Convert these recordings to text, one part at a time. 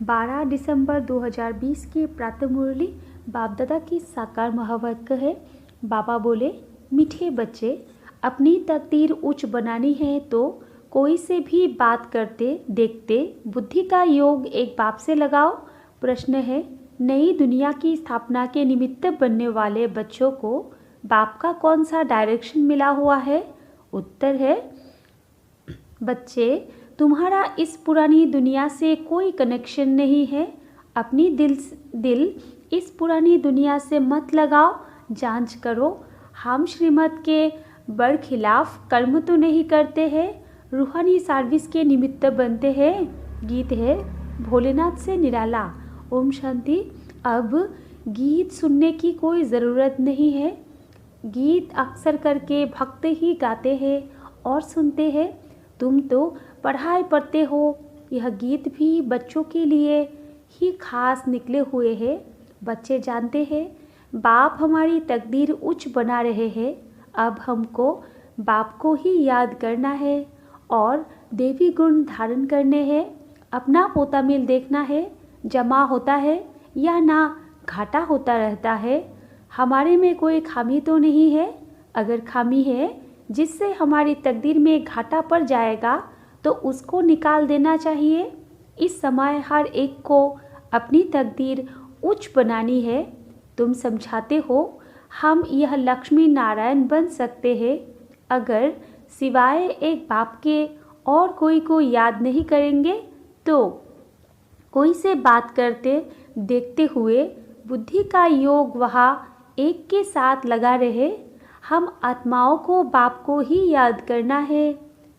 12 दिसंबर 2020 की प्रातः मुरली बाप दादा की साकार महावाक्य है। बाबा बोले, मीठे बच्चे, अपनी तकदीर उच्च बनानी है तो कोई से भी बात करते देखते बुद्धि का योग एक बाप से लगाओ। प्रश्न है, नई दुनिया की स्थापना के निमित्त बनने वाले बच्चों को बाप का कौन सा डायरेक्शन मिला हुआ है? उत्तर है, बच्चे, तुम्हारा इस पुरानी दुनिया से कोई कनेक्शन नहीं है। अपनी दिल इस पुरानी दुनिया से मत लगाओ। जांच करो, हम श्रीमत के बरखिलाफ कर्म तो नहीं करते हैं, रूहानी सर्विस के निमित्त बनते हैं। गीत है भोलेनाथ से निराला। ओम शांति। अब गीत सुनने की कोई ज़रूरत नहीं है। गीत अक्सर करके भक्त ही गाते हैं और सुनते हैं। तुम तो पढ़ाई पढ़ते हो, यह गीत भी बच्चों के लिए ही खास निकले हुए हैं। बच्चे जानते हैं बाप हमारी तकदीर उच्च बना रहे हैं। अब हमको बाप को ही याद करना है और देवी गुण धारण करने हैं। अपना पोता मिल देखना है, जमा होता है या ना घाटा होता रहता है। हमारे में कोई खामी तो नहीं है। अगर खामी है जिससे हमारी तकदीर में घाटा पड़ जाएगा तो उसको निकाल देना चाहिए। इस समय हर एक को अपनी तकदीर उच्च बनानी है। तुम समझाते हो हम यह लक्ष्मी नारायण बन सकते हैं। अगर सिवाय एक बाप के और कोई को याद नहीं करेंगे तो कोई से बात करते देखते हुए बुद्धि का योग वहाँ एक के साथ लगा रहे। हम आत्माओं को बाप को ही याद करना है।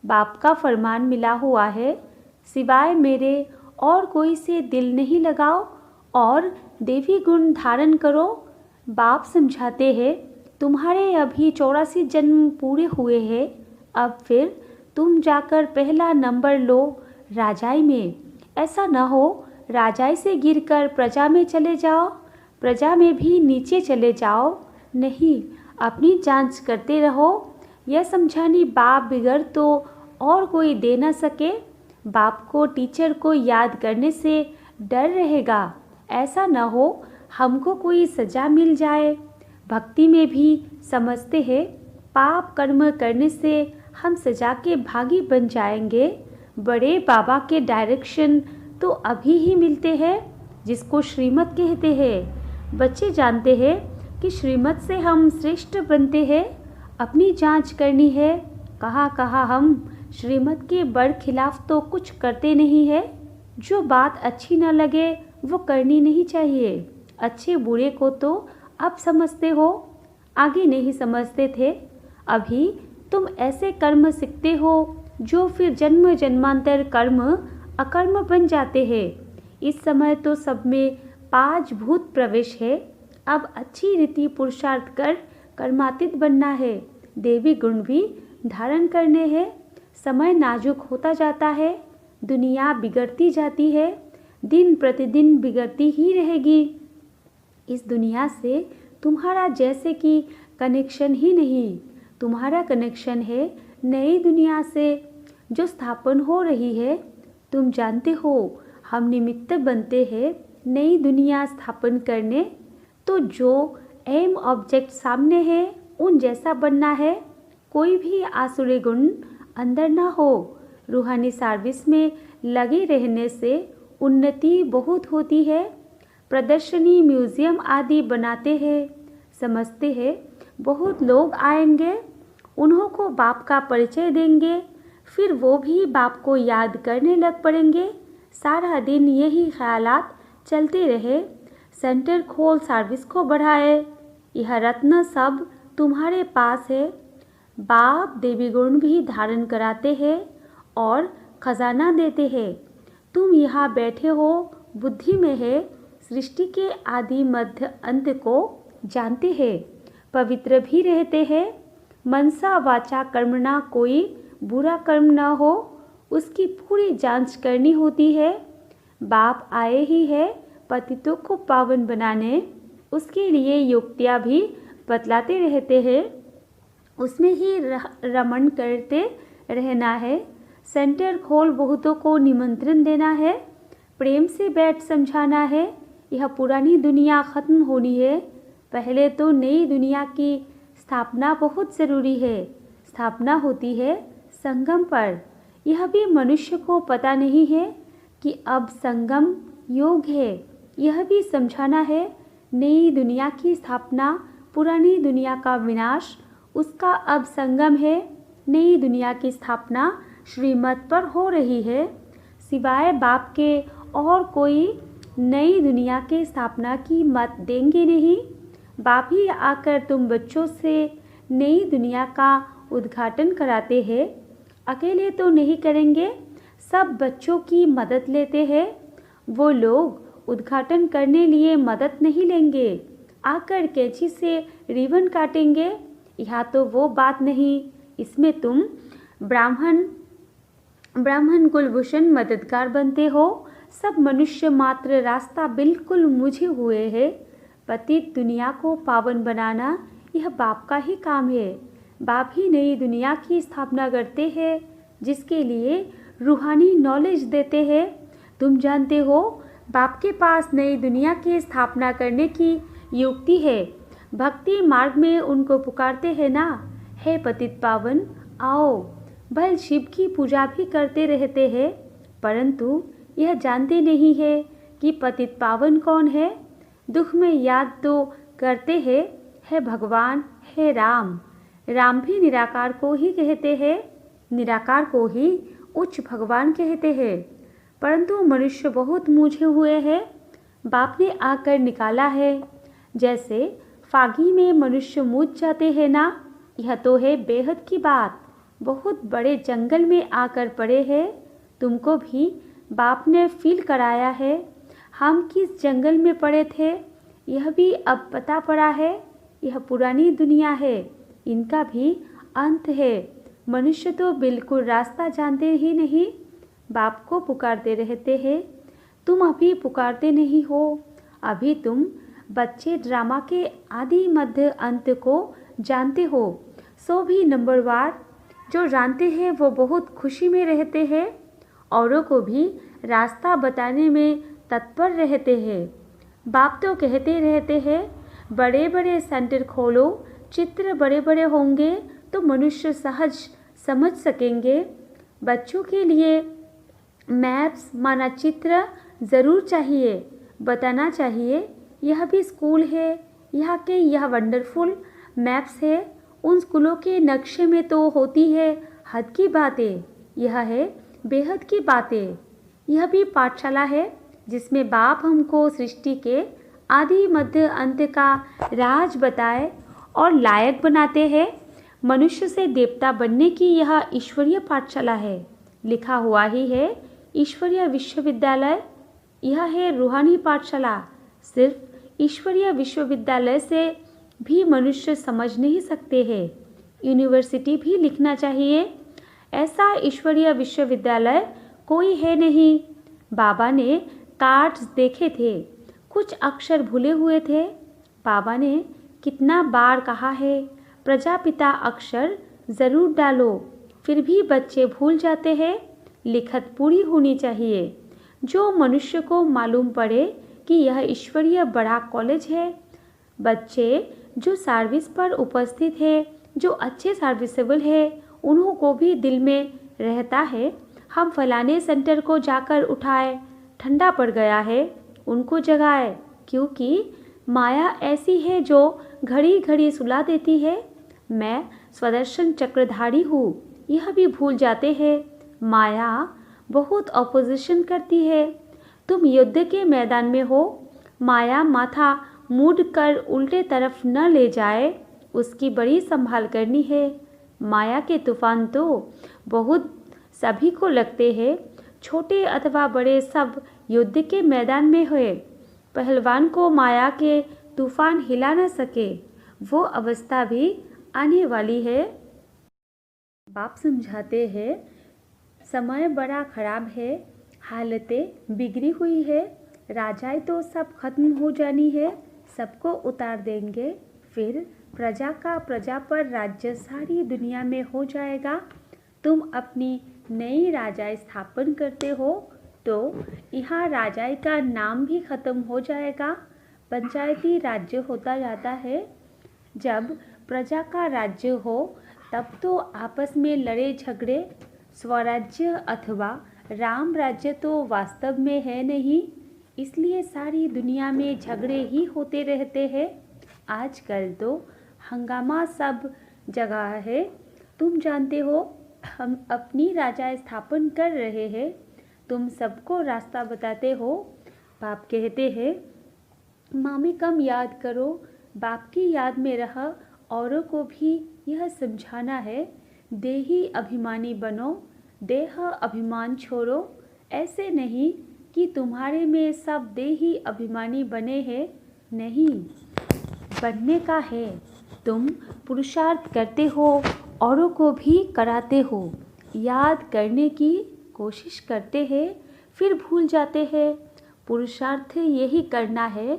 बाप का फरमान मिला हुआ है, सिवाय मेरे और कोई से दिल नहीं लगाओ और देवी गुण धारण करो। बाप समझाते हैं तुम्हारे अभी 84 जन्म पूरे हुए हैं। अब फिर तुम जाकर पहला नंबर लो राजाई में। ऐसा न हो राजाई से गिरकर प्रजा में चले जाओ, प्रजा में भी नीचे चले जाओ। नहीं, अपनी जांच करते रहो। यह समझानी बाप बिगड़ तो और कोई दे न सके। बाप को टीचर को याद करने से डर रहेगा। ऐसा न हो हमको कोई सज़ा मिल जाए। भक्ति में भी समझते हैं पाप कर्म करने से हम सज़ा के भागी बन जाएंगे। बड़े बाबा के डायरेक्शन तो अभी ही मिलते हैं जिसको श्रीमत कहते हैं। बच्चे जानते हैं कि श्रीमत से हम श्रेष्ठ बनते हैं। अपनी जांच करनी है। कहाँ हम श्रीमत के बरखिलाफ तो कुछ करते नहीं है। जो बात अच्छी न लगे वो करनी नहीं चाहिए। अच्छे बुरे को तो अब समझते हो, आगे नहीं समझते थे। अभी तुम ऐसे कर्म सीखते हो जो फिर जन्म जन्मांतर कर्म अकर्म बन जाते हैं। इस समय तो सब में 5 भूत प्रवेश है। अब अच्छी रीति पुरुषार्थ कर कर्मातीत बनना है। देवी गुण भी धारण करने हैं। समय नाजुक होता जाता है, दुनिया बिगड़ती जाती है, दिन प्रतिदिन बिगड़ती ही रहेगी। इस दुनिया से तुम्हारा जैसे कि कनेक्शन ही नहीं। तुम्हारा कनेक्शन है नई दुनिया से जो स्थापन हो रही है। तुम जानते हो हम निमित्त बनते हैं नई दुनिया स्थापन करने। तो जो एम ऑब्जेक्ट सामने है उन जैसा बनना है। कोई भी आसुरी गुण अंदर ना हो। रूहानी सर्विस में लगे रहने से उन्नति बहुत होती है। प्रदर्शनी म्यूजियम आदि बनाते हैं। समझते हैं बहुत लोग आएंगे, उन्हों को बाप का परिचय देंगे, फिर वो भी बाप को याद करने लग पड़ेंगे। सारा दिन यही ख्यालात चलते रहे। सेंटर खोल सर्विस को बढ़ाए। यह रत्न सब तुम्हारे पास है। बाप देवी गुण भी धारण कराते हैं और खजाना देते हैं। तुम यहाँ बैठे हो, बुद्धि में है, सृष्टि के आदि मध्य अंत को जानते हैं। पवित्र भी रहते हैं। मनसा वाचा कर्मणा कोई बुरा कर्म न हो, उसकी पूरी जांच करनी होती है। बाप आए ही है पतितों को पावन बनाने। उसके लिए युक्तियाँ भी बतलाते रहते हैं। उसमें ही रमण करते रहना है। सेंटर खोल बहुतों को निमंत्रण देना है। प्रेम से बैठ समझाना है। यह पुरानी दुनिया ख़त्म होनी है। पहले तो नई दुनिया की स्थापना बहुत ज़रूरी है। स्थापना होती है संगम पर। यह भी मनुष्य को पता नहीं है कि अब संगम योग है। यह भी समझाना है नई दुनिया की स्थापना, पुरानी दुनिया का विनाश, उसका अब संगम है। नई दुनिया की स्थापना श्रीमत पर हो रही है। सिवाय बाप के और कोई नई दुनिया की स्थापना की मत देंगे नहीं। बाप ही आकर तुम बच्चों से नई दुनिया का उद्घाटन कराते हैं। अकेले तो नहीं करेंगे, सब बच्चों की मदद लेते हैं। वो लोग उद्घाटन करने लिए मदद नहीं लेंगे, आकर कैंची से रिबन काटेंगे। यहाँ तो वो बात नहीं। इसमें तुम ब्राह्मण कुलभूषण मददगार बनते हो। सब मनुष्य मात्र रास्ता बिल्कुल मुझे हुए हैं। पतित दुनिया को पावन बनाना यह बाप का ही काम है। बाप ही नई दुनिया की स्थापना करते हैं, जिसके लिए रूहानी नॉलेज देते हैं। तुम जानते हो बाप के पास नई दुनिया की स्थापना करने की युक्ति है। भक्ति मार्ग में उनको पुकारते हैं ना, हे पतित पावन आओ। भल शिव की पूजा भी करते रहते हैं, परंतु यह जानते नहीं है कि पतित पावन कौन है। दुख में याद तो करते हैं, हे भगवान, हे राम। राम भी निराकार को ही कहते हैं, निराकार को ही उच्च भगवान कहते हैं। परंतु मनुष्य बहुत मूझे हुए हैं। बाप ने आकर निकाला है। जैसे फागी में मनुष्य मूझ जाते हैं ना, यह तो है बेहद की बात। बहुत बड़े जंगल में आकर पड़े हैं। तुमको भी बाप ने फील कराया है हम किस जंगल में पड़े थे। यह भी अब पता पड़ा है। यह पुरानी दुनिया है, इनका भी अंत है। मनुष्य तो बिल्कुल रास्ता जानते ही नहीं, बाप को पुकारते रहते हैं। तुम अभी पुकारते नहीं हो। अभी तुम बच्चे ड्रामा के आदि मध्य अंत को जानते हो। सो भी नंबरवार जो जानते हैं वो बहुत खुशी में रहते हैं, औरों को भी रास्ता बताने में तत्पर रहते हैं। बाप तो कहते रहते हैं बड़े बड़े सेंटर खोलो, चित्र बड़े बड़े होंगे तो मनुष्य सहज समझ सकेंगे। बच्चों के लिए मैप्स मानचित्र ज़रूर चाहिए, बताना चाहिए। यह भी स्कूल है, यहाँ के यह वंडरफुल मैप्स है। उन स्कूलों के नक्शे में तो होती है हद की बातें, यह है बेहद की बातें। यह भी पाठशाला है जिसमें बाप हमको सृष्टि के आदि मध्य अंत का राज बताए और लायक बनाते हैं। मनुष्य से देवता बनने की यह ईश्वरीय पाठशाला है। लिखा हुआ ही है ईश्वरीय विश्वविद्यालय। यह है रूहानी पाठशाला। सिर्फ ईश्वरीय विश्वविद्यालय से भी मनुष्य समझ नहीं सकते हैं, यूनिवर्सिटी भी लिखना चाहिए। ऐसा ईश्वरीय विश्वविद्यालय कोई है नहीं। बाबा ने कार्ड्स देखे थे, कुछ अक्षर भूले हुए थे। बाबा ने कितना बार कहा है प्रजापिता अक्षर ज़रूर डालो, फिर भी बच्चे भूल जाते हैं। लिखत पूरी होनी चाहिए। जो मनुष्य को मालूम पड़े कि यह ईश्वरीय बड़ा कॉलेज है। बच्चे जो सर्विस पर उपस्थित है, जो अच्छे सर्विसेबल है, उन्हों को भी दिल में रहता है हम फलाने सेंटर को जाकर उठाए, ठंडा पड़ गया है, उनको जगाए। क्योंकि माया ऐसी है जो घड़ी घड़ी सुला देती है। मैं स्वदर्शन चक्रधारी हूँ, यह भी भूल जाते हैं। माया बहुत ऑपोजिशन करती है। तुम युद्ध के मैदान में हो, माया माथा मुड़ कर उल्टे तरफ न ले जाए, उसकी बड़ी संभाल करनी है। माया के तूफान तो बहुत सभी को लगते हैं, छोटे अथवा बड़े सब युद्ध के मैदान में हुए। पहलवान को माया के तूफान हिला न सके, वो अवस्था भी आने वाली है। बाप समझाते हैं समय बड़ा खराब है, हालतें बिगड़ी हुई है। राजाएं तो सब खत्म हो जानी है, सबको उतार देंगे। फिर प्रजा का प्रजा पर राज्य सारी दुनिया में हो जाएगा। तुम अपनी नई राजाएं स्थापन करते हो, तो यहाँ राजाई का नाम भी खत्म हो जाएगा, पंचायती राज्य होता जाता है। जब प्रजा का राज्य हो तब तो आपस में लड़े झगड़े, स्वराज्य अथवा राम राज्य तो वास्तव में है नहीं, इसलिए सारी दुनिया में झगड़े ही होते रहते हैं। आजकल तो हंगामा सब जगह है। तुम जानते हो हम अपनी राजा स्थापन कर रहे हैं, तुम सबको रास्ता बताते हो। बाप कहते हैं मामी कम याद करो, बाप की याद में रह औरों को भी यह समझाना है, देही अभिमानी बनो, देह अभिमान छोड़ो। ऐसे नहीं कि तुम्हारे में सब देही अभिमानी बने हैं, नहीं, बनने का है। तुम पुरुषार्थ करते हो, औरों को भी कराते हो, याद करने की कोशिश करते हैं, फिर भूल जाते हैं। पुरुषार्थ यही करना है,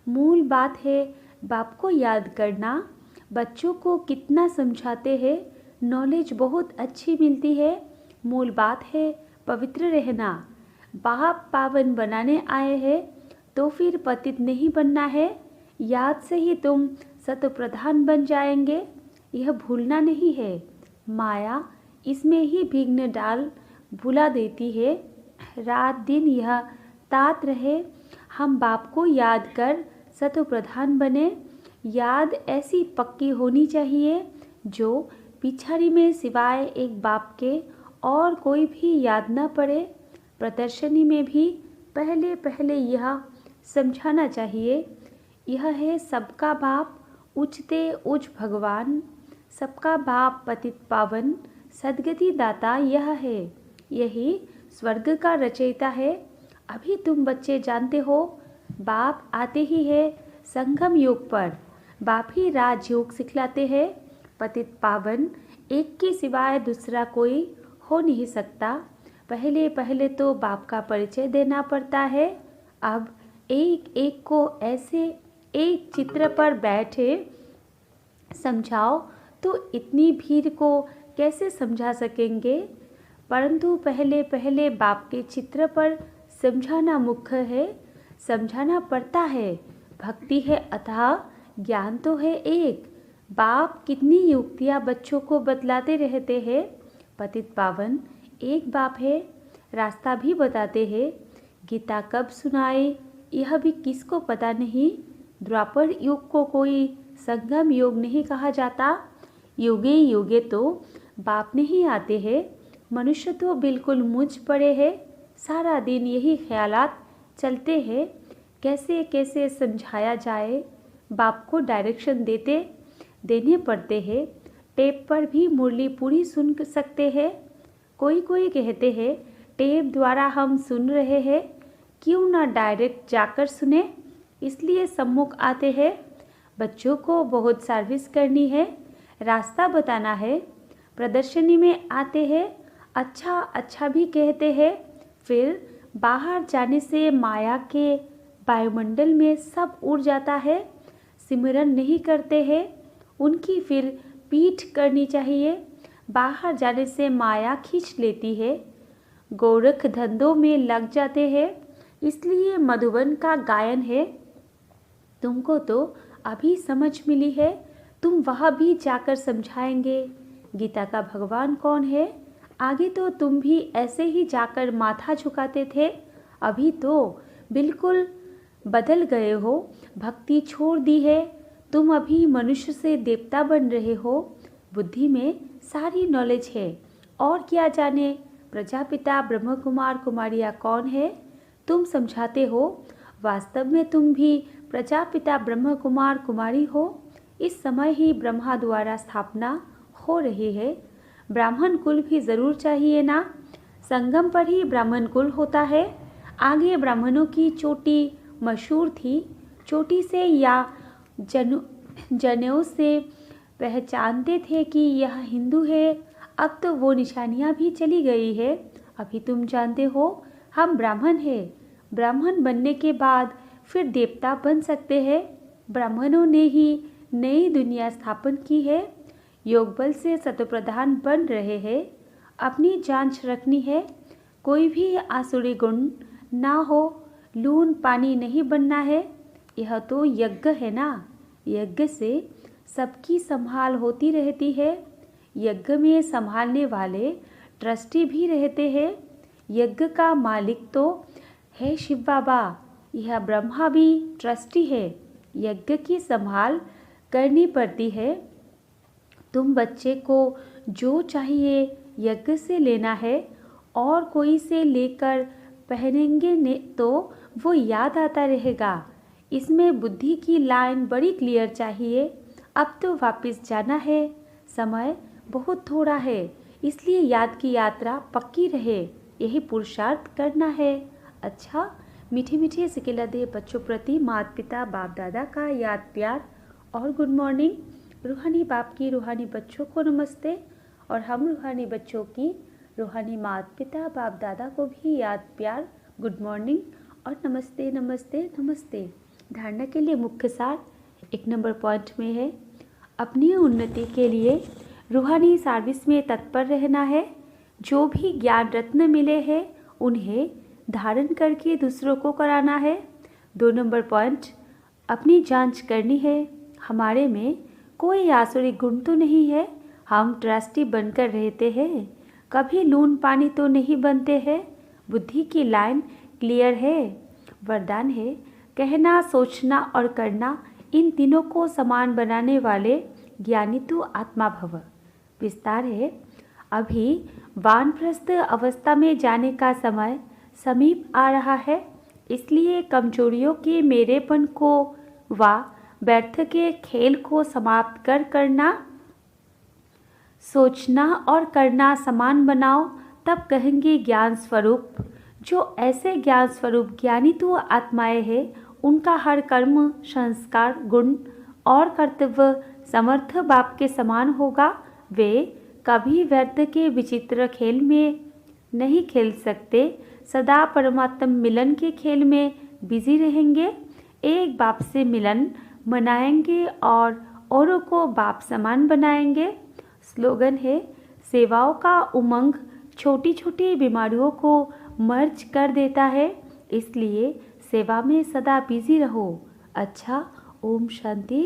मूल बात है बाप को याद करना। बच्चों को कितना समझाते हैं, नॉलेज बहुत अच्छी मिलती है। मूल बात है पवित्र रहना। बाप पावन बनाने आए हैं तो फिर पतित नहीं बनना है। याद से ही तुम शतप्रधान बन जाएंगे, यह भूलना नहीं है। माया इसमें ही विघ्न डाल भुला देती है। रात दिन यह तात रहे हम बाप को याद कर शतप्रधान बने। याद ऐसी पक्की होनी चाहिए जो पिछाड़ी में सिवाय एक बाप के और कोई भी याद न पड़े। प्रदर्शनी में भी पहले पहले यह समझाना चाहिए, यह है सबका बाप उचते उच भगवान, सबका बाप पतित पावन सदगति दाता यह है, यही स्वर्ग का रचयिता है। अभी तुम बच्चे जानते हो बाप आते ही है संगम योग पर, बाप ही राजयोग सिखलाते हैं। पतित पावन एक के सिवाय दूसरा कोई हो नहीं सकता। पहले पहले तो बाप का परिचय देना पड़ता है। अब एक एक को ऐसे एक चित्र पर बैठे समझाओ तो इतनी भीड़ को कैसे समझा सकेंगे। परंतु पहले पहले बाप के चित्र पर समझाना मुख्य है, समझाना पड़ता है। भक्ति है अथाह, ज्ञान तो है एक। बाप कितनी युक्तियाँ बच्चों को बतलाते रहते हैं। पतित पावन एक बाप है, रास्ता भी बताते हैं। गीता कब सुनाए यह भी किसको पता नहीं। द्वापर युग को कोई संगम योग नहीं कहा जाता। युगे युगे तो बाप नहीं आते हैं। मनुष्य तो बिल्कुल मुझ पड़े हैं। सारा दिन यही ख्यालात चलते हैं, कैसे कैसे समझाया जाए। बाप को डायरेक्शन देने पड़ते हैं। टेप पर भी मुरली पूरी सुन सकते हैं। कोई कोई कहते हैं टेप द्वारा हम सुन रहे हैं, क्यों ना डायरेक्ट जाकर सुने, इसलिए सम्मुख आते हैं। बच्चों को बहुत सर्विस करनी है, रास्ता बताना है। प्रदर्शनी में आते हैं, अच्छा अच्छा भी कहते हैं, फिर बाहर जाने से माया के वायुमंडल में सब उड़ जाता है। सिमरन नहीं करते हैं, उनकी फिर पीठ करनी चाहिए। बाहर जाने से माया खींच लेती है। गोरख धंधों में लग जाते हैं, इसलिए मधुबन का गायन है। तुमको तो अभी समझ मिली है, तुम वहाँ भी जाकर समझाएंगे गीता का भगवान कौन है। आगे तो तुम भी ऐसे ही जाकर माथा झुकाते थे, अभी तो बिल्कुल बदल गए हो, भक्ति छोड़ दी है। तुम अभी मनुष्य से देवता बन रहे हो। बुद्धि में सारी नॉलेज है, और क्या जाने प्रजापिता ब्रह्म कुमार कुमारियाँ कौन है, तुम समझाते हो। वास्तव में तुम भी प्रजापिता ब्रह्म कुमार कुमारी हो। इस समय ही ब्रह्मा द्वारा स्थापना हो रही है। ब्राह्मण कुल भी जरूर चाहिए ना, संगम पर ही ब्राह्मण कुल होता है। आगे ब्राह्मणों की चोटी मशहूर थी, चोटी से या जनेऊ से पहचानते थे कि यह हिंदू है। अब तो वो निशानियाँ भी चली गई है। अभी तुम जानते हो हम ब्राह्मण हैं। ब्राह्मण बनने के बाद फिर देवता बन सकते हैं। ब्राह्मणों ने ही नई दुनिया स्थापन की है। योग बल से शतप्रधान बन रहे हैं। अपनी जांच रखनी है। कोई भी आसुरी गुण ना हो, लून पानी नहीं बनना है। यह तो यज्ञ है ना। यज्ञ से सबकी संभाल होती रहती है। यज्ञ में संभालने वाले ट्रस्टी भी रहते हैं। यज्ञ का मालिक तो है शिव बाबा। यह ब्रह्मा भी ट्रस्टी है। यज्ञ की संभाल करनी पड़ती है। तुम बच्चे को जो चाहिए यज्ञ से लेना है, और कोई से लेकर पहनेंगे ने तो वो याद आता रहेगा। इसमें बुद्धि की लाइन बड़ी क्लियर चाहिए। अब तो वापस जाना है, समय बहुत थोड़ा है, इसलिए याद की यात्रा पक्की रहे, यही पुरुषार्थ करना है। अच्छा, मीठे मीठे सिकेला दे बच्चों प्रति माता पिता बाप दादा का याद प्यार और गुड मॉर्निंग। रूहानी बाप की रूहानी बच्चों को नमस्ते, और हम रूहानी बच्चों की रूहानी माता पिता बाप दादा को भी याद प्यार, गुड मॉर्निंग और नमस्ते नमस्ते नमस्ते। धारणा के लिए मुख्य सार 1 नंबर पॉइंट में है, अपनी उन्नति के लिए रूहानी सर्विस में तत्पर रहना है। जो भी ज्ञान रत्न मिले हैं उन्हें धारण करके दूसरों को कराना है। 2 नंबर पॉइंट, अपनी जांच करनी है, हमारे में कोई आसुरी गुण तो नहीं है। हम ट्रस्टी बनकर रहते हैं, कभी लून पानी तो नहीं बनते हैं। बुद्धि की लाइन क्लियर है। वरदान है, कहना सोचना और करना, इन तीनों को समान बनाने वाले ज्ञानी तू आत्मा भव। विस्तार है, अभी वानप्रस्थ अवस्था में जाने का समय समीप आ रहा है, इसलिए कमजोरियों के मेरेपन को व व्यर्थ के खेल को समाप्त कर करना सोचना और करना समान बनाओ, तब कहेंगे ज्ञान स्वरूप। जो ऐसे ज्ञान स्वरूप ज्ञानी तो आत्माएं हैं, उनका हर कर्म संस्कार गुण और कर्तव्य समर्थ बाप के समान होगा। वे कभी व्यर्थ के विचित्र खेल में नहीं खेल सकते, सदा परमात्म मिलन के खेल में बिजी रहेंगे। एक बाप से मिलन मनाएंगे और औरों को बाप समान बनाएंगे। स्लोगन है, सेवाओं का उमंग छोटी छोटी बीमारियों को मर्ज कर देता है, इसलिए सेवा में सदा बिजी रहो। अच्छा, ओम शांति।